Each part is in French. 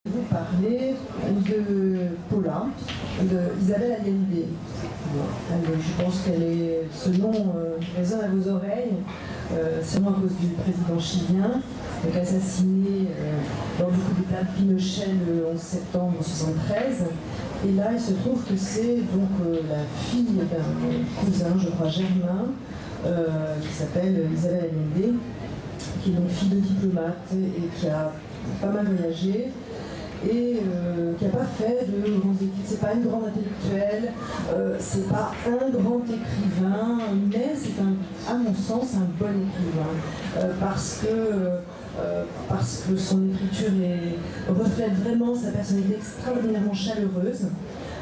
Vous parlez de Paula, de Isabelle Allende. Je pense qu'elle est, ce nom résonne à vos oreilles, sûrement à cause du président chilien, donc assassiné lors du coup d'État de Pinochet le 11 septembre 1973. Et là, il se trouve que c'est donc la fille d'un cousin, je crois, Germain, qui s'appelle Isabelle Allende, qui est donc fille de diplomate et qui a pas mal voyagé. Et qui n'a pas fait de grandes études, c'est pas une grande intellectuelle, c'est pas un grand écrivain, mais c'est à mon sens un bon écrivain, parce que son écriture reflète vraiment sa personnalité extraordinairement chaleureuse.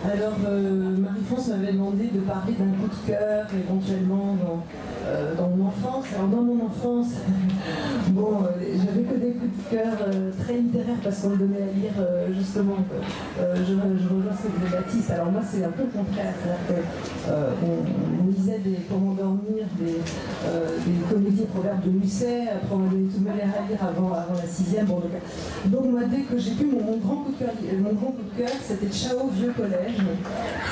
Alors Marie-France m'avait demandé de parler d'un coup de cœur éventuellement dans mon enfance. Alors dans mon enfance, bon, j'avais que des coups de cœur très littéraires parce qu'on me donnait à lire justement. Je rejoins ce que disait Baptiste. Alors moi c'est un peu le contraire, c'est-à-dire qu'on lisait pour m'endormir des comédies proverbes de Musset. Après on m'a donné tout à lire avant la 6e. Bon, donc moi dès que j'ai pu mon grand coup de cœur, c'était Ciao vieux collège.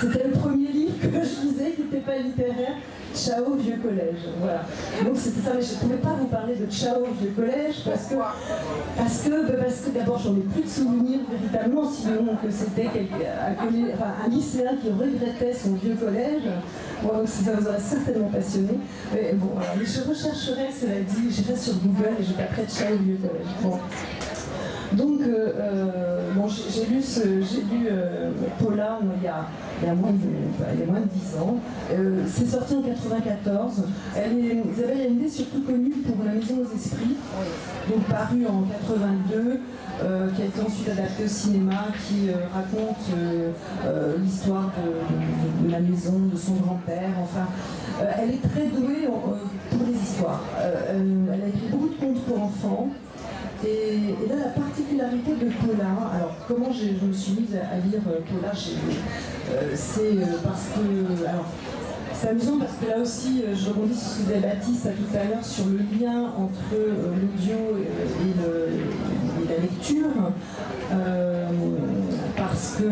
C'était le premier livre que je lisais qui n'était pas littéraire. Ciao vieux collège, voilà. Donc c'était ça, mais je ne pouvais pas vous parler de Ciao vieux collège parce que d'abord j'en ai plus de souvenirs véritablement, sinon que c'était un lycéen qui regrettait son vieux collège. Bon, donc ça vous aurait certainement passionné. Mais bon, voilà. Mais je rechercherai, cela dit, j'irai sur Google et je taperai Ciao vieux collège. Bon. Donc, bon, j'ai lu Paula il y a moins de 10 ans. C'est sorti en 1994. Isabelle Allende est surtout connue pour La Maison aux Esprits, donc paru en 1982, qui a été ensuite adapté au cinéma, qui raconte l'histoire de la maison, de son grand-père. Enfin, elle est très douée pour les histoires. Elle a écrit beaucoup de contes pour enfants. Et là, la particularité de Paula, alors comment je me suis mise à lire Paula chez lui, c'est parce que, alors, c'est amusant parce que là aussi, je rebondis sur ce que disait Baptiste tout à l'heure sur le lien entre l'audio et la lecture, parce que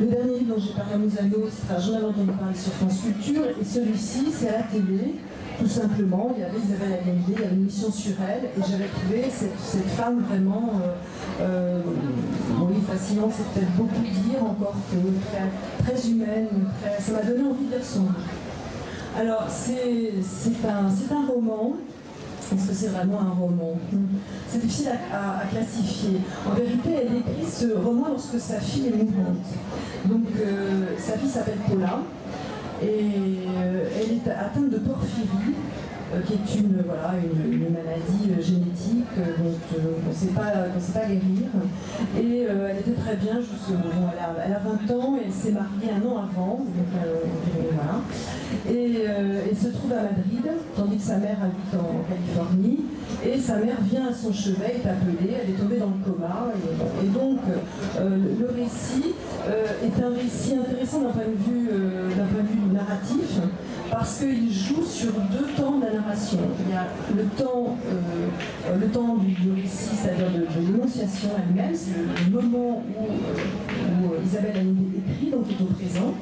le dernier livre dont j'ai parlé à Mousano, j'en avais entendu parler sur France Culture, et celui-ci, c'est à la télé. Tout simplement, il y avait Isabelle Allende, il y avait une émission sur elle, et j'avais trouvé cette femme vraiment oui, fascinante, c'est peut-être beaucoup dire, encore que très humaine, ça m'a donné envie de lire son livre. Alors, c'est un roman. Est-ce que c'est vraiment un roman? C'est difficile à classifier. En vérité, elle écrit ce roman lorsque sa fille est mourante. Donc, sa fille s'appelle Paula. Et elle est atteinte de porphyrie, qui est une maladie génétique dont on ne sait pas guérir. Et elle était très bien jusqu'au elle a 20 ans et elle s'est mariée un an avant. Donc, voilà. Et elle se trouve à Madrid, tandis que sa mère habite en Californie. Et sa mère vient à son chevet, est appelée, elle est tombée dans le coma. Et donc, le récit est un récit intéressant d'un point de vue narratif, parce qu'il joue sur deux temps de la narration. Il y a le temps du récit, c'est-à-dire de l'énonciation elle-même, c'est le moment où Isabelle Allende écrit, donc est au présent.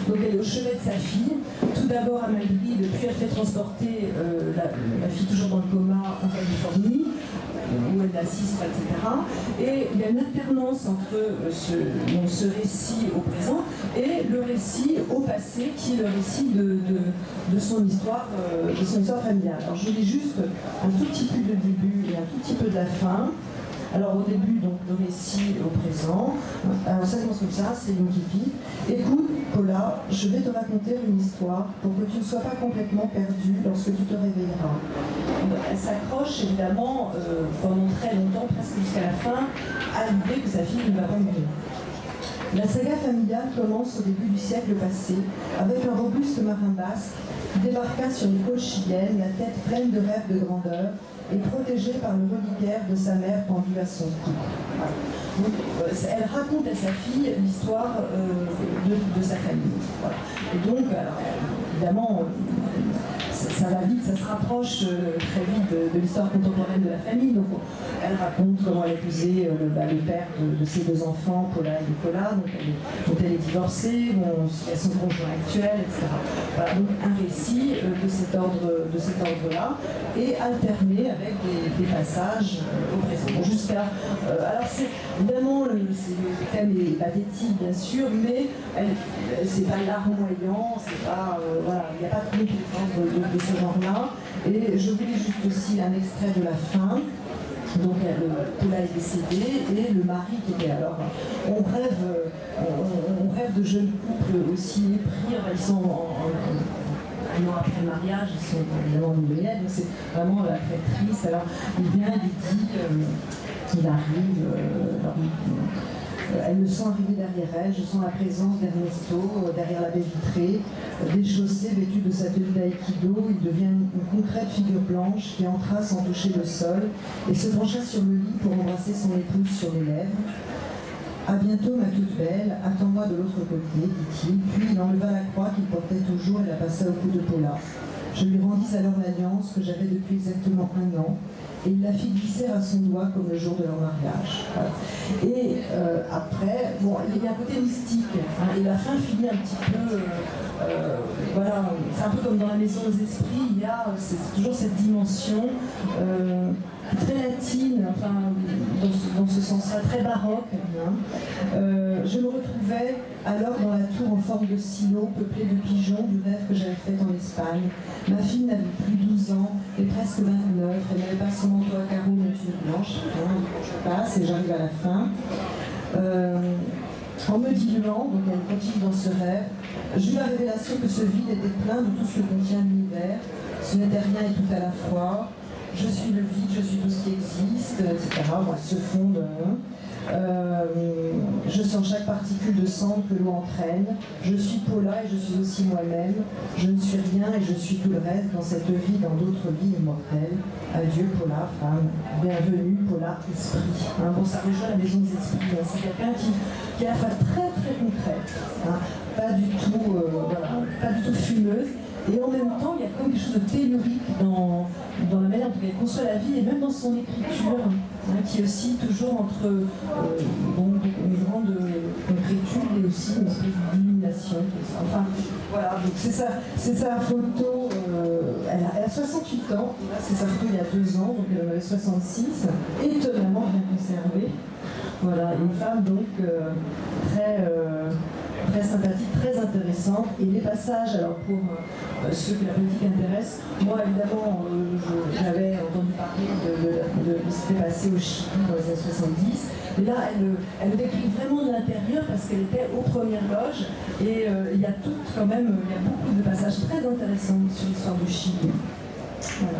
Donc elle est au chevet de sa fille, tout d'abord à Madrid, puis elle fait transporter la fille toujours dans le coma en Californie, où elle assiste, etc. Et il y a une alternance entre ce récit au présent et le récit au passé, qui est le récit de son histoire familiale. Alors je lis juste un tout petit peu de début et un tout petit peu de la fin. Alors au début, donc, le récit au présent. Alors ça commence comme ça, c'est une qui écoute, Paula, je vais te raconter une histoire pour que tu ne sois pas complètement perdue lorsque tu te réveilleras. Elle s'accroche évidemment pendant très longtemps, presque jusqu'à la fin, à l'idée que sa fille ne va pas mourir. La saga familiale commence au début du siècle passé, avec un robuste marin basque qui débarqua sur les côtes chiliennes, la tête pleine de rêves de grandeur, et protégée par le reliquaire de sa mère pendue à son cou. Voilà. Donc, elle raconte à sa fille l'histoire de sa famille. Voilà. Et donc, alors, évidemment, ça va vite, ça se rapproche très vite de l'histoire contemporaine de la famille. Donc, elle raconte comment elle a épousé le père de ses deux enfants, Paula et Nicolas, dont elle est divorcée, elle a son conjoint actuel, etc. Voilà, donc un récit de cet ordre-là, et alterné avec des passages au présent. Jusqu'à. Alors, évidemment, le thème est pathétique, bien sûr, mais c'est pas larmoyant, c'est pas. Voilà, il n'y a pas de compétence de ce genre-là. Et je voulais juste aussi un extrait de la fin. Donc Paula est décédée et le mari qui était alors. On rêve de jeunes couples aussi épris. Ils sont un an après le mariage, ils sont évidemment millionnaires, donc c'est vraiment très triste. Alors il vient, il dit, il arrive. Elles me sont arrivées derrière elle, je sens la présence d'Ernesto derrière la baie vitrée, déchaussé, vêtu de sa tenue d'aïkido, il devient une concrète figure blanche qui entra sans toucher le sol et se pencha sur le lit pour embrasser son épouse sur les lèvres. « À bientôt, ma toute belle, attends-moi de l'autre côté, dit-il, puis il enleva la croix qu'il portait toujours et la passa au cou de Paula. Je lui rendis alors l'alliance que j'avais depuis exactement 1 an, et il la fit glisser à son doigt comme le jour de leur mariage. » Voilà. Et après, bon, il y a un côté mystique, hein, et la fin finit un petit peu, voilà, c'est un peu comme dans la Maison des Esprits, il y a toujours cette dimension très latine, enfin, dans ce sens-là, très baroque. Hein. Je me retrouvais alors dans la tour en forme de silo, peuplée de pigeons, du rêve que j'avais fait en Espagne. Ma fille n'avait plus 12 ans, et presque 29, elle n'avait pas son manteau à carreaux, mais une blanche. Hein, je passe et j'arrive à la fin. En me diluant, donc elle continue dans ce rêve, j'eus la révélation que ce vide était plein de tout ce que contient l'univers. Ce n'était rien et tout à la fois. Je suis le vide, je suis tout ce qui existe, etc. Bon, elles se fondent. Je sens chaque particule de sang que l'eau entraîne. Je suis Paula et je suis aussi moi-même. Je ne suis rien et je suis tout le reste dans cette vie, dans d'autres vies immortelles. Adieu Paula, femme. Bienvenue Paula, esprit. Hein, bon, ça rejoint la maison des esprits. Hein. C'est quelqu'un qui est à la fois très très concrète, hein, pas du tout, voilà, pas du tout fumeuse. Et en même temps, il y a comme quelque chose de tellurique dans la manière dont elle conçoit la vie et même dans son écriture, hein, qui oscille toujours entre une grande concrétude et aussi une espèce d'illumination. Enfin, voilà, donc c'est sa photo, elle a 68 ans, c'est sa photo il y a 2 ans, donc elle en avait 66, étonnamment bien conservée. Voilà, une femme donc très sympathique, très intéressante. Et les passages, alors pour ceux que la politique intéresse, moi évidemment j'avais entendu parler de ce qui s'était passé au Chili dans les années 70. Et là, elle décrit vraiment de l'intérieur parce qu'elle était aux premières loges. Et il y a beaucoup de passages très intéressants sur l'histoire du Chili. Voilà.